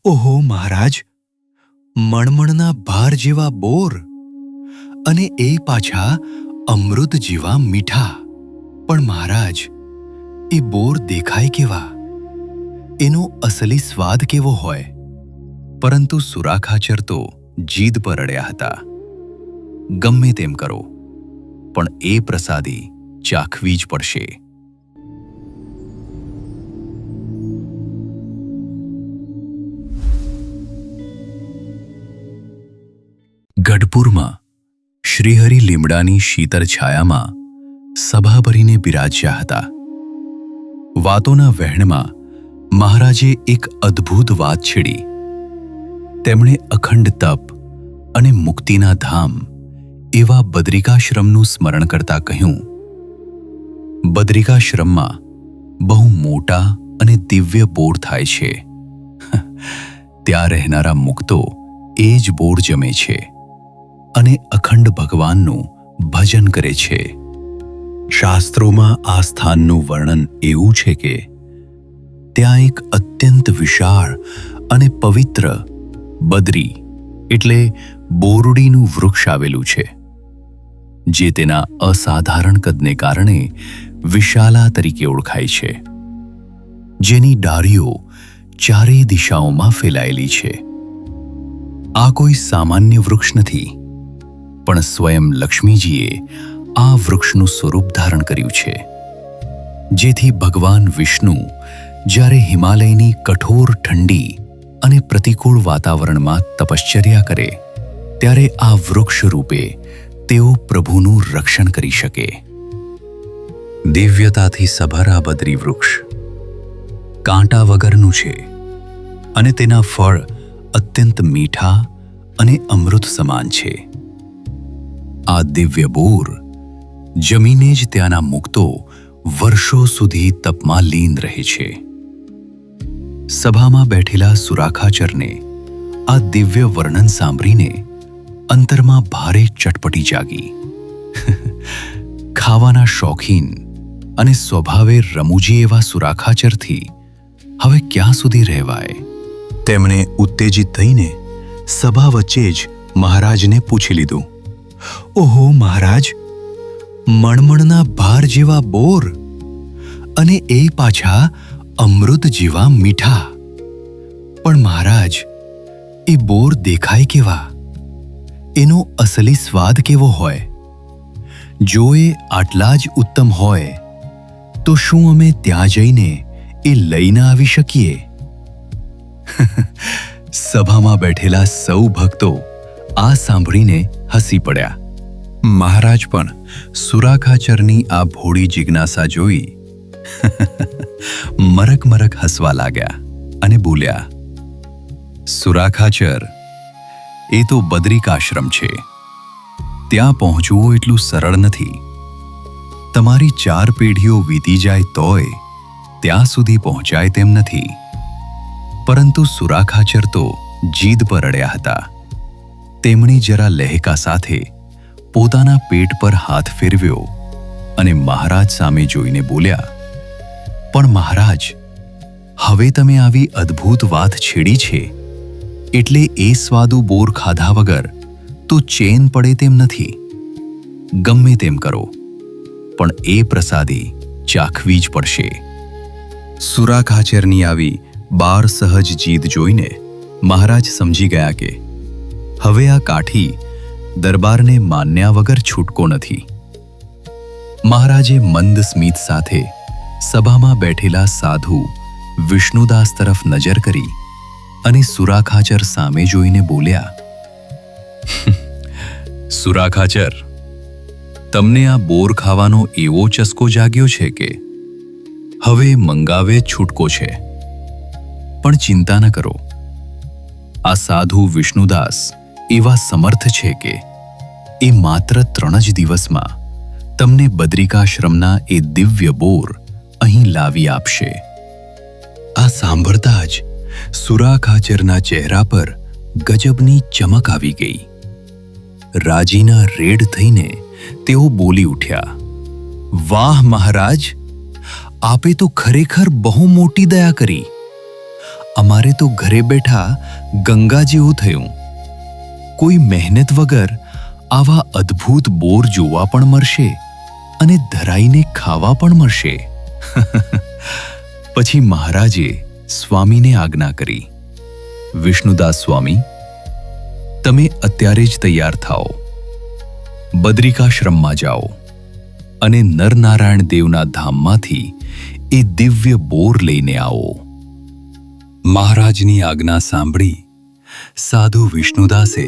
ઓહો મહારાજ, મણમણના ભાર જેવા બોર અને એ પાછા અમૃત જેવા મીઠા. પણ મહારાજ, એ બોર દેખાય કેવા? એનો અસલી સ્વાદ કેવો હોય? પરંતુ સુરાખાચર તો જીદ પર અડ્યા હતા. ગમે તેમ કરો, પણ એ પ્રસાદી ચાખવી જ પડશે. ગઢપુરમાં શ્રીહરિ લીમડાની શીતળ છાયામાં સભા ભરીને બિરાજ્યા હતા. વાતોના વહેણમાં મહારાજે એક અદ્ભુત વાત છેડી. તેમણે અખંડ તપ અને મુક્તિના ધામ એવા બદ્રિકાશ્રમનું સ્મરણ કરતા કહ્યું, બદ્રિકાશ્રમમાં બહુ મોટા અને દિવ્ય બોર થાય છે. ત્યાં રહેનારા મુક્તો એ જ બોર જમે છે અને અખંડ ભગવાનનું ભજન કરે છે. શાસ્ત્રોમાં આ સ્થાનનું વર્ણન એવું છે કે ત્યાં એક અત્યંત વિશાળ અને પવિત્ર બદ્રી એટલે બોરડીનું વૃક્ષ આવેલું છે, જે તેના અસાધારણ કદને કારણે વિશાલા તરીકે ઓળખાય છે, જેની ડાળીઓ ચારેય દિશાઓમાં ફેલાયેલી છે. આ કોઈ સામાન્ય વૃક્ષ નથી, પણ સ્વયં લક્ષ્મીજીએ આ વૃક્ષનું સ્વરૂપ ધારણ કર્યું છે, જેથી ભગવાન વિષ્ણુ જ્યારે હિમાલયની કઠોર ઠંડી અને પ્રતિકૂળ વાતાવરણમાં તપશ્ચર્યા કરે, ત્યારે આ વૃક્ષ રૂપે તેઓ પ્રભુનું રક્ષણ કરી શકે. દિવ્યતાથી સભર આ બદ્રી વૃક્ષ કાંટા વગરનું છે અને તેના ફળ અત્યંત મીઠા અને અમૃત સમાન છે. આ દિવ્ય બોર જમીને જ ત્યાંના મુક્તો વર્ષો સુધી તપમાં લીન રહે છે. સભામાં બેઠેલા સુરાખાચરને આ દિવ્ય વર્ણન સાંભળીને અંતરમાં ભારે ચટપટી જાગી. ખાવાના શોખીન અને સ્વભાવે રમૂજી એવા સુરાખાચરથી હવે ક્યાં સુધી રહેવાય? તેમણે ઉત્તેજિત થઈને સભા વચ્ચે જ મહારાજને પૂછી લીધું, ઓહો મહારાજ, મણમણના ભાર જેવા બોર અને એ પાછા અમૃત જેવા મીઠા. પણ મહારાજ, એ બોર દેખાય કેવા? એનો અસલી સ્વાદ કેવો હોય? જો એ આટલા જ ઉત્તમ હોય તો શું અમે ત્યાં જઈને એ લઈને આવી શકીએ? સભામાં બેઠેલા સૌ ભક્તો આ સાંભળીને હસી પડ્યા. મહારાજ પણ સુરાખાચરની આ ભોળી જિજ્ઞાસા જોઈ મરક મરક હસવા લાગ્યા અને બોલ્યા, સુરાખાચર, એ તો બદ્રિકાશ્રમ છે. ત્યાં પહોંચવું એટલું સરળ નથી. તમારી 4 પેઢીઓ વીતી જાય તોય ત્યાં સુધી પહોંચાય તેમ નથી. પરંતુ સુરાખાચર તો જીદ પર અડ્યા હતા. તેમણે જરા લહેકા સાથે પોતાના પેટ પર હાથ ફેરવ્યો અને મહારાજ સામે જોઈને બોલ્યા, પણ મહારાજ, હવે તમે આવી અદ્ભુત વાત છેડી છે એટલે એ સ્વાદુ બોર ખાધા વગર તો ચેન પડે તેમ નથી. ગમે તેમ કરો, પણ એ પ્રસાદી ચાખવી જ પડશે. સુરાખાચરની આવી બાર સહજ જીદ જોઈને મહારાજ સમજી ગયા કે હવે આ કાઠી દરબારને માન્યા વગર છૂટકો નથી. મહારાજે મંદ સ્મિત સાથે સભામાં બેઠેલા સાધુ વિષ્ણુદાસ તરફ નજર કરી અને સુરાખાચર સામે જોઈને બોલ્યા, સુરાખાચર, તમને આ બોર ખાવાનો એવો ચસ્કો જાગ્યો છે કે હવે મંગાવે છૂટકો છે. પણ ચિંતા ન કરો, આ સાધુ વિષ્ણુદાસ એવા સમર્થ છે કે એ માત્ર 3 જ દિવસમાં તમને બદ્રિકાશ્રમના એ દિવ્ય બોર અહીં લાવી આપશે. આ સાંભળતા જ સુરાખાચરના ચહેરા પર ગજબની ચમક આવી ગઈ. રાજીના રેડ થઈને તેઓ બોલી ઉઠ્યા, વાહ મહારાજ, આપે તો ખરેખર બહુ મોટી દયા કરી. અમારે તો ઘરે બેઠા ગંગા જેવું થયું. કોઈ મહેનત વગર આવા અદ્ભુત બોર જોવા પણ મળશે અને ધરાઈને ખાવા પણ મળશે. પછી મહારાજે સ્વામીને આજ્ઞા કરી, વિષ્ણુદાસ સ્વામી, તમે અત્યારે જ તૈયાર થાઓ, બદ્રિકાશ્રમમાં જાઓ અને નરનારાયણ દેવના ધામમાંથી એ દિવ્ય બોર લઈને આવો. મહારાજની આજ્ઞા સાંભળી સાધુ વિષ્ણુદાસે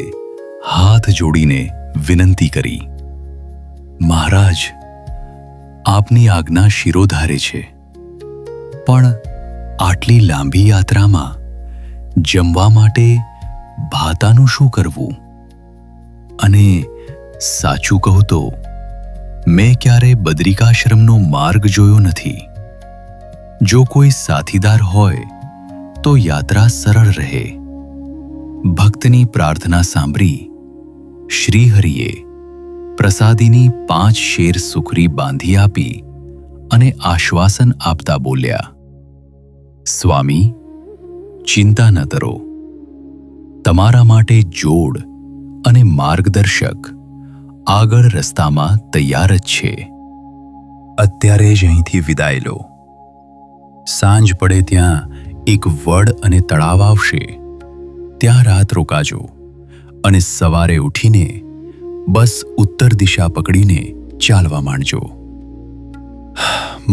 હાથ જોડીને વિનંતી કરી, મહારાજ, આપની આજ્ઞા શિરોધારે છે, પણ આટલી લાંબી યાત્રામાં જમવા માટે ભાતાનું શું કરવું? અને સાચું કહું તો મેં ક્યારે બદ્રિકાશ્રમનો માર્ગ જોયો નથી. જો કોઈ સાથીદાર હોય તો યાત્રા સરળ રહે. ભક્તની પ્રાર્થના સાંભળી શ્રીહરિએ પ્રસાદીની 5 શેર સુખરી બાંધી આપી અને આશ્વાસન આપતા બોલ્યા, સ્વામી, ચિંતા ન કરો. તમારા માટે જોડ અને માર્ગદર્શક આગળ રસ્તામાં તૈયાર જ છે. અત્યારે જ અહીંથી વિદાય લો. સાંજ પડે ત્યાં એક વડ અને તળાવ આવશે, ત્યાં રાત રોકાજો અને સવારે ઉઠીને બસ ઉત્તર દિશા પકડીને ચાલવા માંડજો.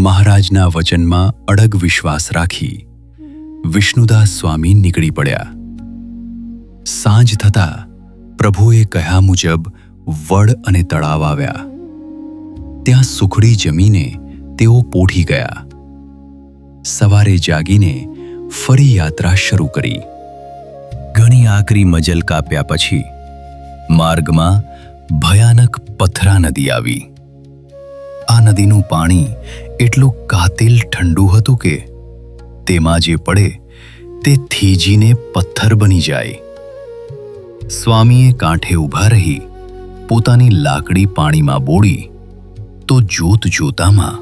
મહારાજના વચનમાં અડગ વિશ્વાસ રાખી વિષ્ણુદાસ સ્વામી નીકળી પડ્યા. સાંજ થતાં પ્રભુએ કહ્યા મુજબ વડ અને તળાવ આવ્યા. ત્યાં સુખડી જમીને તેઓ પોઢી ગયા. સવારે જાગીને ફરી યાત્રા શરૂ કરી. ઘણી આકરી મજલ કાપ્યા પછી માર્ગમાં ભયાનક પથરા નદી આવી. આ નદીનું પાણી એટલું કાતિલ ઠંડુ હતું કે તેમાં જે પડે તે થીજીને પથ્થર બની જાય. સ્વામીએ કાંઠે ઊભા રહી પોતાની લાકડી પાણીમાં બોળી તો જોત જોતામાં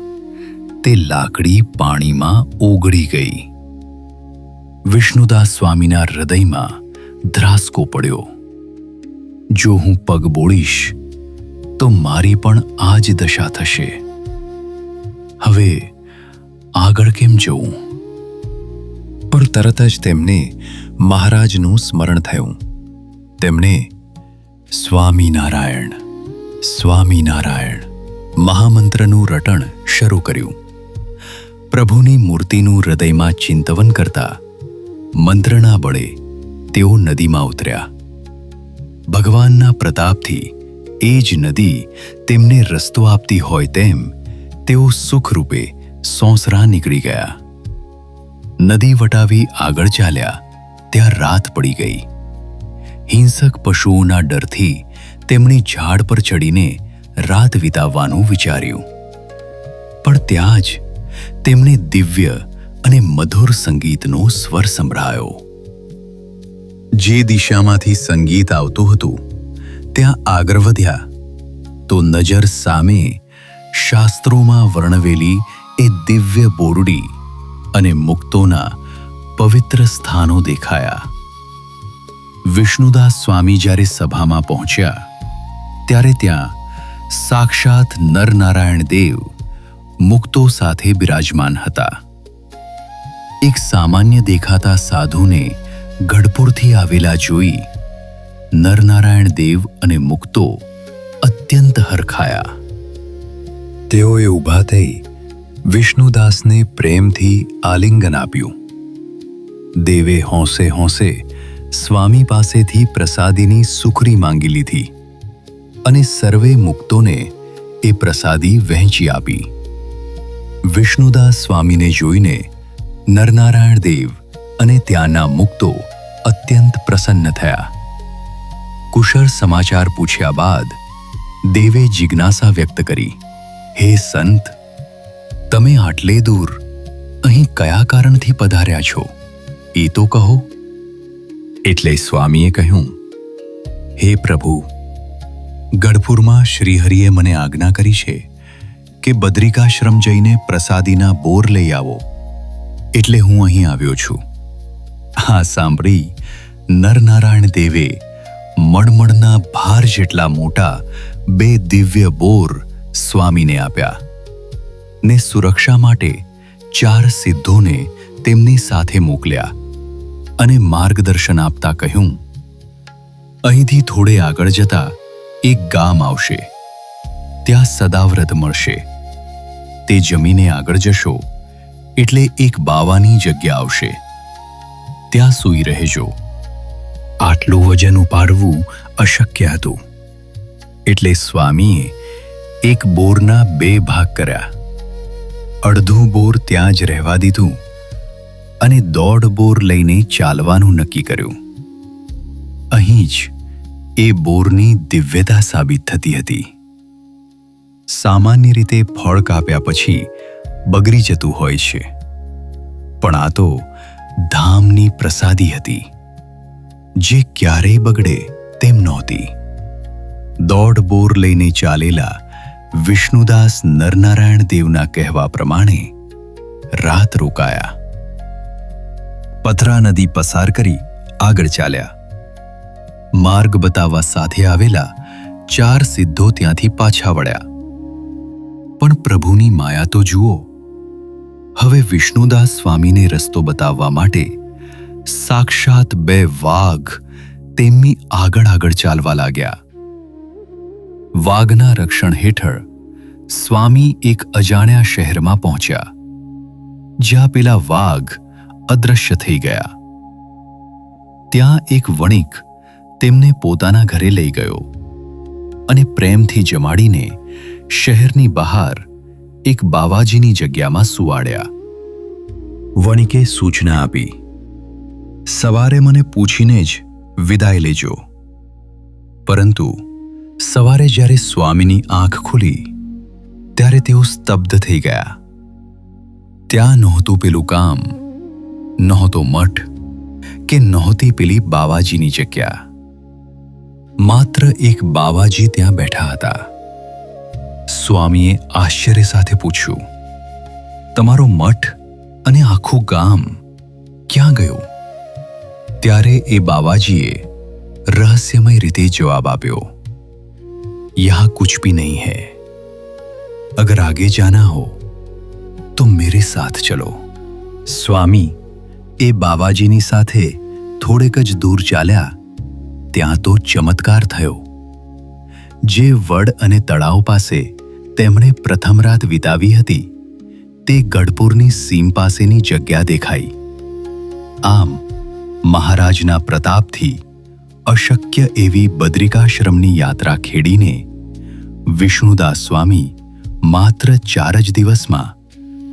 તે લાકડી પાણીમાં ઓગળી ગઈ. વિષ્ણુદાસ સ્વામીના હૃદયમાં ધ્રાસકો પડ્યો. જો હું પગ બોળીશ તો મારી પણ આ જ દશા થશે. હવે આગળ કેમ જવું? પણ તરત જ તેમને મહારાજનું સ્મરણ થયું. તેમણે સ્વામિનારાયણ, સ્વામિનારાયણ મહામંત્રનું રટણ શરૂ કર્યું. પ્રભુની મૂર્તિનું હૃદયમાં ચિંતવન કરતા મંત્રના બળે તેઓ નદીમાં ઉતર્યા. ભગવાનના પ્રતાપથી એ જ નદી તેમને રસ્તો આપતી હોય તેમ તેઓ સુખરૂપે સોંસરા નીકળી ગયા. નદી વટાવી આગળ ચાલ્યા ત્યાં રાત પડી ગઈ. હિંસક પશુઓના ડરથી તેમણે ઝાડ પર ચડીને રાત વિતાવવાનું વિચાર્યું. પણ ત્યાં જ તેમને દિવ્ય અને મધુર સંગીતનો સ્વર સંભળાયો. જે દિશામાંથી સંગીત આવતું હતું ત્યાં આગળ વધ્યા તો નજર સામે શાસ્ત્રોમાં વર્ણવેલી એ દિવ્ય બોરડી અને મુક્તોના પવિત્ર સ્થાનો દેખાયા. વિષ્ણુદાસ સ્વામી જ્યારે સભામાં પહોંચ્યા ત્યારે ત્યાં સાક્ષાત નરનારાયણ દેવ મુક્તો સાથે બિરાજમાન હતા. એક સામાન્ય દેખાતા સાધુને ગઢપુરથી આવેલા જોઈ નરનારાયણ દેવ અને મુક્તો અત્યંત હરખાયા. તેઓએ ઊભા થઈ વિષ્ણુદાસને પ્રેમથી આલિંગન આપ્યું. દેવે હોંશે હોંશે સ્વામી પાસેથી પ્રસાદીની સુખરી માંગી લીધી અને સર્વે મુક્તોને એ પ્રસાદી વહેંચી આપી. વિષ્ણુદાસ સ્વામીને જોઈને નરનારાયણ દેવ અને ત્યાંના મુક્તો અત્યંત પ્રસન્ન થયા. કુશળ સમાચાર પૂછ્યા બાદ દેવે જિજ્ઞાસા વ્યક્ત કરી, હે સંત, તમે આટલે દૂર અહીં કયા કારણથી પધાર્યા છો એ તો કહો. એટલે સ્વામીએ કહ્યું, હે પ્રભુ, ગઢપુરમાં શ્રીહરિએ મને આજ્ઞા કરી છે કે બદ્રિકાશ્રમ જઈને પ્રસાદીના બોર લઈ આવો, એટલે હું અહીં આવ્યો છું. આ સાંભળી નરનારાયણ દેવે મણમણના ભાર જેટલા મોટા 2 દિવ્ય બોર સ્વામીને આપ્યા ને સુરક્ષા માટે 4 સિદ્ધોને તેમની સાથે મોકલ્યા અને માર્ગદર્શન આપતા કહ્યું, અહીંથી થોડે આગળ જતા એક ગામ આવશે, ત્યાં સદાવ્રત મળશે. તે જમીને આગળ જશો એટલે એક બાવાની જગ્યા આવશે, ત્યાં સૂઈ રહેજો. આટલું વજન ઉપાડવું અશક્ય હતું, એટલે સ્વામીએ એક બોરના 2 ભાગ કર્યા. અડધું બોર ત્યાં જ રહેવા દીધું અને 1.5 બોર લઈને ચાલવાનું નક્કી કર્યું. અહીં જ એ બોરની દિવ્યતા સાબિત થતી હતી. સામાન્ય રીતે ફળ કાપ્યા પછી બગડી જતું હોય છે, પણ આ તો ધામની પ્રસાદી હતી, જે ક્યારેય બગડે તેમ નહોતી. 1.5 બોર લઈને ચાલેલા વિષ્ણુદાસ નરનારાયણ દેવના કહેવા પ્રમાણે રાત રોકાયા. પથરા નદી પસાર કરી આગળ ચાલ્યા. માર્ગ બતાવવા સાથે આવેલા 4 સિદ્ધો ત્યાંથી પાછા વળ્યા. પણ પ્રભુની માયા તો જુઓ, હવે વિષ્ણુદાસ સ્વામીને રસ્તો બતાવવા માટે સાક્ષાત 2 વાઘ તેમની આગળ આગળ ચાલવા લાગ્યા. વાઘના રક્ષણ હેઠળ સ્વામી એક અજાણ્યા શહેરમાં પહોંચ્યા, જ્યાં પેલા વાઘ અદૃશ્ય થઈ ગયા. ત્યાં એક વણિક તેમને પોતાના ઘરે લઈ ગયો અને પ્રેમથી જમાડીને શહેરની બહાર એક બાવાજીની જગ્યામાં સુવાડ્યા. વણિકે સૂચના આપી, સવારે મને પૂછીને જ વિદાય લેજો. પરંતુ સવારે જ્યારે સ્વામીની આંખ ખુલી ત્યારે તેઓ સ્તબ્ધ થઈ ગયા. ત્યાં નહોતું પેલું ગામ, નહોતો મઠ કે નહોતી પેલી બાવાજીની જગ્યા. માત્ર એક બાવાજી ત્યાં બેઠા હતા. સ્વામીએ આશ્ચર્ય સાથે પૂછ્યું, તમારો મઠ અને આખું ગામ ક્યાં ગયું? ત્યારે એ બાવાજીએ રહસ્યમય રીતે જવાબ આપ્યો, यहाँ कुछ भी नहीं है, अगर आगे जाना हो तो मेरे साथ चलो. સ્વામી એ બાવાજીની સાથે થોડેક જ દૂર ચાલ્યા ત્યાં તો ચમત્કાર થયો. જે વડ અને તળાવ પાસે તેમણે પ્રથમ રાત વિતાવી હતી તે ગઢપુરની સીમ પાસેની જગ્યા દેખાઈ. આમ મહારાજના પ્રતાપથી અશક્ય એવી બદ્રિકાશ્રમની યાત્રા ખેડીને વિષ્ણુદાસ સ્વામી માત્ર 4 જ દિવસમાં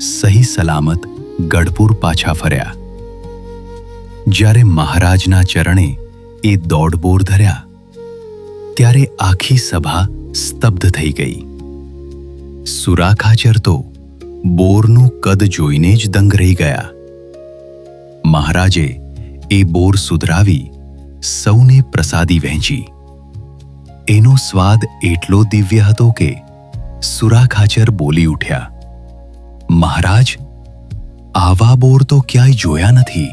સહી સલામત ગઢપુર પાછા ફર્યા. જ્યારે મહારાજના ચરણે એ 1.5 બોર ધર્યા ત્યારે આખી સભા સ્તબ્ધ થઈ ગઈ. સુરાખાચર તો બોરનું કદ જોઈને જ દંગ રહી ગયા. મહારાજે એ બોર સુધરાવી સૌને પ્રસાદી વહેંચી. એનો સ્વાદ એટલો દિવ્ય હતો કે સુરાખાચર બોલી ઉઠ્યા, મહારાજ, આવા બોર તો ક્યાંય જોયા નથી.